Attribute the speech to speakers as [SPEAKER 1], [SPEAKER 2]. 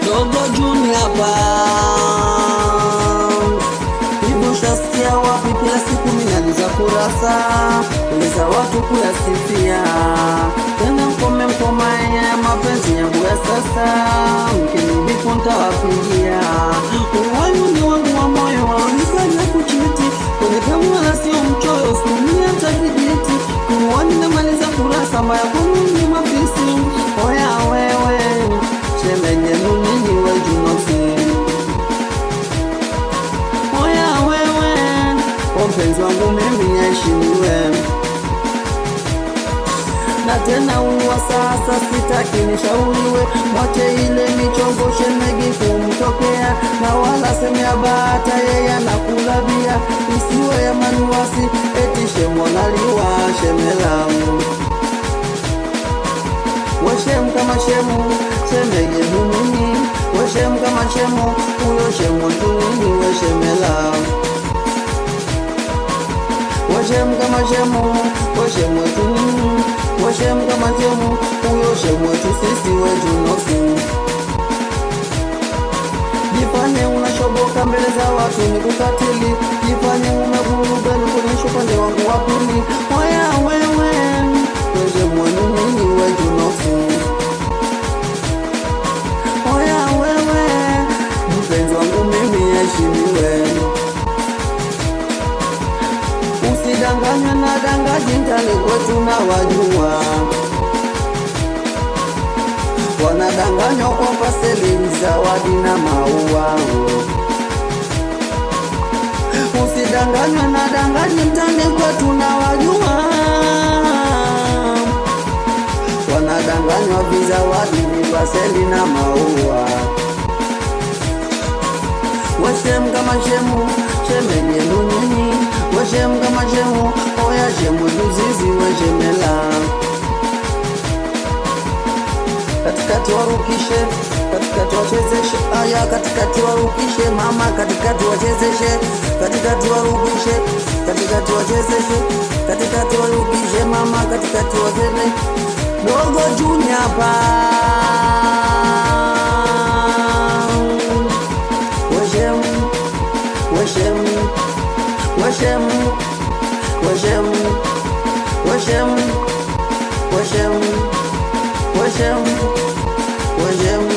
[SPEAKER 1] Dogo Junior hapa. Hivi ushasikia wapi kila siku minaliza kurasa uliza watu kuyasifia, tena mkome mkomae ya mapenzi yangu ya sasa, mkinibiku ntawapigia. Uwayu ni wangu wa moyo waonifanya kuchiti, kwenye kamu wala sio mchoyo, sumia takijiti. Uwani na maliza kurasa mbaya kunu ni mafisi. Oya wewe shemenye nunini we junosi. Oya wewe mpenzi wangu mimi yeshimiwe. Na tena uwa sasa sitaki nishauriwe, mwache ile michongo shemegi kumtokea, na wala semea bata yeye anakula bia, isiwe ya manuasi eti shemonaliwa shemelamu. Washem kama shemu shemege hunini, washem kama shemu uyo shemu tunini we shemelamu. Washem kama shemu washemu tunini, washem kama shemu uyo shemu wetu sisi wetu nosi. Jifanye unashoboka mbele za watu ni kukatili, jifanye umevuruga ni kuonyesha upande wangu wa pili. Oya wewe washemu nini wetu nosi. Oya wewe mpenzi wangu mimi yeshimiwe. Usidanganywe na dangaji mtani kwetu na wajua, wanadanganywa kwa paseli zawadi na maua. Usidanganywe na dangaji mtani kwetu na wajua, wanadanganywa vizawadi vipaseli na maua. Washem kama shemu shemenye nunini, washem kama shemu oya shemu duzizi we shemela. Katikati warukishe, katikati wachezeshe, aya katikati warukishe mama, katikati wachezeshe, katikati warukishe, katikati wachezeshe, katikati warukishe mama, katikati wachezeshe. Dogo Junior hapa. Washem, washem, washem, washem, washem, washem, washem, washem.